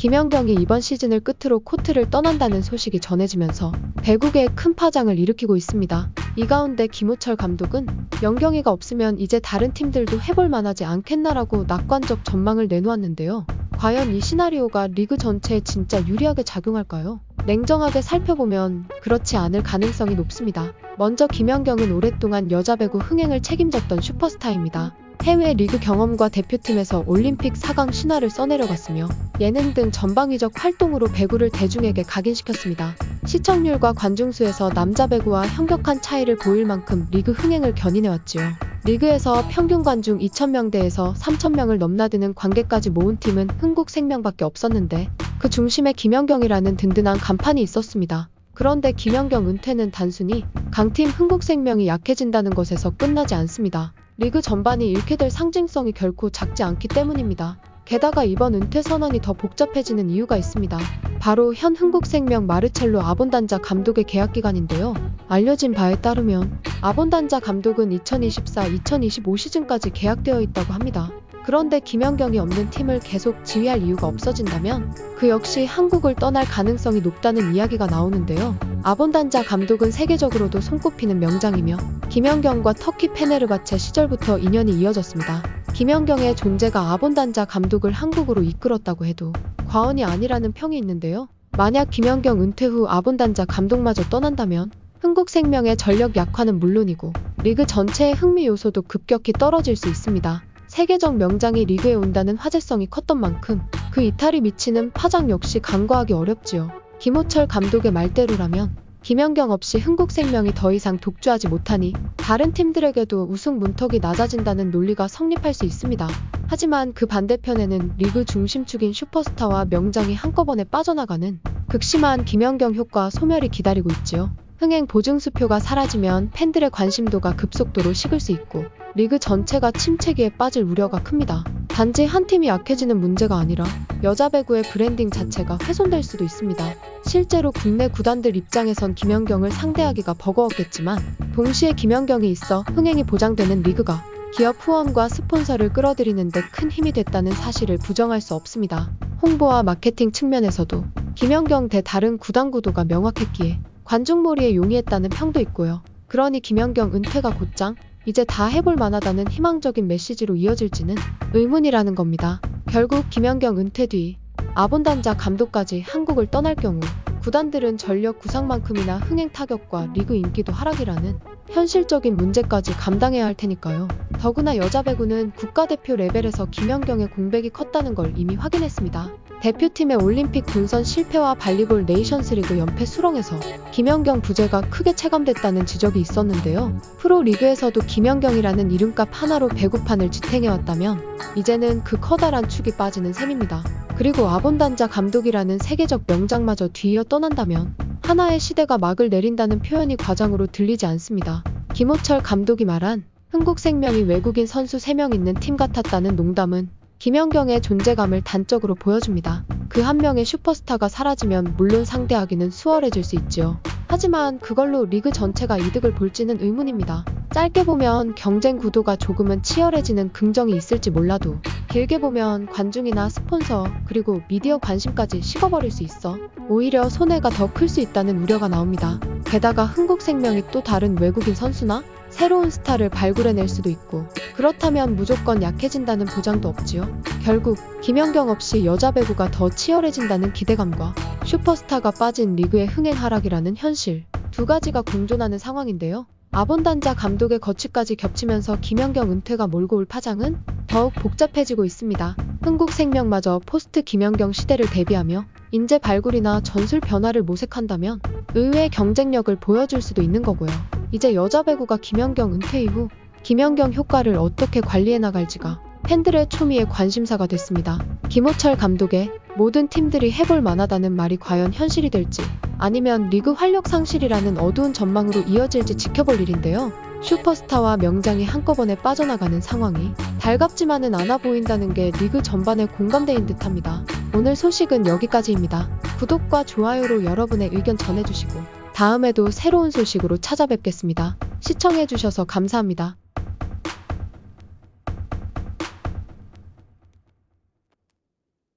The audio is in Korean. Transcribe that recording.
김연경이 이번 시즌을 끝으로 코트를 떠난다는 소식이 전해지면서 배구계에 큰 파장을 일으키고 있습니다. 이 가운데 김호철 감독은 연경이가 없으면 이제 다른 팀들도 해볼 만하지 않겠나라고 낙관적 전망을 내놓았는데요. 과연 이 시나리오가 리그 전체에 진짜 유리하게 작용할까요? 냉정하게 살펴보면 그렇지 않을 가능성이 높습니다. 먼저 김연경은 오랫동안 여자 배구 흥행을 책임졌던 슈퍼스타입니다. 해외 리그 경험과 대표팀에서 올림픽 4강 신화를 써내려갔으며 예능 등 전방위적 활동으로 배구를 대중에게 각인시켰습니다. 시청률과 관중수에서 남자 배구와 현격한 차이를 보일 만큼 리그 흥행을 견인해왔지요. 리그에서 평균 관중 2,000명대에서 3,000명을 넘나드는 관객까지 모은 팀은 흥국생명밖에 없었는데 그 중심에 김연경이라는 든든한 간판이 있었습니다. 그런데 김연경 은퇴는 단순히 강팀 흥국생명이 약해진다는 것에서 끝나지 않습니다. 리그 전반이 잃게 될 상징성이 결코 작지 않기 때문입니다. 게다가 이번 은퇴 선언이 더 복잡해지는 이유가 있습니다. 바로 현 흥국생명 마르첼로 아본단자 감독의 계약 기간인데요. 알려진 바에 따르면 아본단자 감독은 2024-2025 시즌까지 계약되어 있다고 합니다. 그런데 김연경이 없는 팀을 계속 지휘할 이유가 없어진다면 그 역시 한국을 떠날 가능성이 높다는 이야기가 나오는데요. 아본단자 감독은 세계적으로도 손꼽히는 명장이며 김연경과 터키 페네르바체 시절부터 인연이 이어졌습니다. 김연경의 존재가 아본단자 감독을 한국으로 이끌었다고 해도 과언이 아니라는 평이 있는데요. 만약 김연경 은퇴 후 아본단자 감독마저 떠난다면 흥국생명의 전력 약화는 물론이고 리그 전체의 흥미 요소도 급격히 떨어질 수 있습니다. 세계적 명장이 리그에 온다는 화제성이 컸던 만큼 그 이탈이 미치는 파장 역시 간과하기 어렵지요. 김호철 감독의 말대로라면 김연경 없이 흥국생명이 더 이상 독주하지 못하니 다른 팀들에게도 우승 문턱이 낮아진다는 논리가 성립할 수 있습니다. 하지만 그 반대편에는 리그 중심축인 슈퍼스타와 명장이 한꺼번에 빠져나가는 극심한 김연경 효과 소멸이 기다리고 있지요. 흥행 보증수표가 사라지면 팬들의 관심도가 급속도로 식을 수 있고 리그 전체가 침체기에 빠질 우려가 큽니다. 단지 한 팀이 약해지는 문제가 아니라 여자 배구의 브랜딩 자체가 훼손될 수도 있습니다. 실제로 국내 구단들 입장에선 김연경을 상대하기가 버거웠겠지만 동시에 김연경이 있어 흥행이 보장되는 리그가 기업 후원과 스폰서를 끌어들이는 데 큰 힘이 됐다는 사실을 부정할 수 없습니다. 홍보와 마케팅 측면에서도 김연경 대 다른 구단 구도가 명확했기에 관중몰이에 용이했다는 평도 있고요. 그러니 김연경 은퇴가 곧장 이제 다 해볼 만하다는 희망적인 메시지로 이어질지는 의문이라는 겁니다. 결국 김연경 은퇴 뒤 아본단자 감독까지 한국을 떠날 경우 구단들은 전력 구상만큼이나 흥행 타격과 리그 인기도 하락이라는 현실적인 문제까지 감당해야 할 테니까요. 더구나 여자 배구는 국가대표 레벨에서 김연경의 공백이 컸다는 걸 이미 확인했습니다. 대표팀의 올림픽 본선 실패와 발리볼 네이션스리그 연패 수렁에서 김연경 부재가 크게 체감됐다는 지적이 있었는데요. 프로리그에서도 김연경이라는 이름값 하나로 배구판을 지탱해왔다면 이제는 그 커다란 축이 빠지는 셈입니다. 그리고 아본단자 감독이라는 세계적 명장마저 뒤이어 떠난다면 하나의 시대가 막을 내린다는 표현이 과장으로 들리지 않습니다. 김호철 감독이 말한 흥국생명이 외국인 선수 3명 있는 팀 같았다는 농담은 김연경의 존재감을 단적으로 보여줍니다. 그 한 명의 슈퍼스타가 사라지면 물론 상대하기는 수월해질 수 있지요. 하지만 그걸로 리그 전체가 이득을 볼지는 의문입니다. 짧게 보면 경쟁 구도가 조금은 치열해지는 긍정이 있을지 몰라도 길게 보면 관중이나 스폰서 그리고 미디어 관심까지 식어버릴 수 있어 오히려 손해가 더 클 수 있다는 우려가 나옵니다. 게다가 흥국생명이 또 다른 외국인 선수나 새로운 스타를 발굴해낼 수도 있고 그렇다면 무조건 약해진다는 보장도 없지요. 결국 김연경 없이 여자 배구가 더 치열해진다는 기대감과 슈퍼스타가 빠진 리그의 흥행 하락이라는 현실 두 가지가 공존하는 상황인데요. 아본단자 감독의 거취까지 겹치면서 김연경 은퇴가 몰고 올 파장은 더욱 복잡해지고 있습니다. 흥국생명마저 포스트 김연경 시대를 대비하며 인재 발굴이나 전술 변화를 모색한다면 의외의 경쟁력을 보여줄 수도 있는 거고요. 이제 여자 배구가 김연경 은퇴 이후 김연경 효과를 어떻게 관리해 나갈지가 팬들의 초미의 관심사가 됐습니다. 김호철 감독의 모든 팀들이 해볼 만하다는 말이 과연 현실이 될지 아니면 리그 활력 상실이라는 어두운 전망으로 이어질지 지켜볼 일인데요. 슈퍼스타와 명장이 한꺼번에 빠져나가는 상황이 달갑지만은 않아 보인다는 게 리그 전반의 공감대인 듯합니다. 오늘 소식은 여기까지입니다. 구독과 좋아요로 여러분의 의견 전해주시고 다음에도 새로운 소식으로 찾아뵙겠습니다. 시청해주셔서 감사합니다.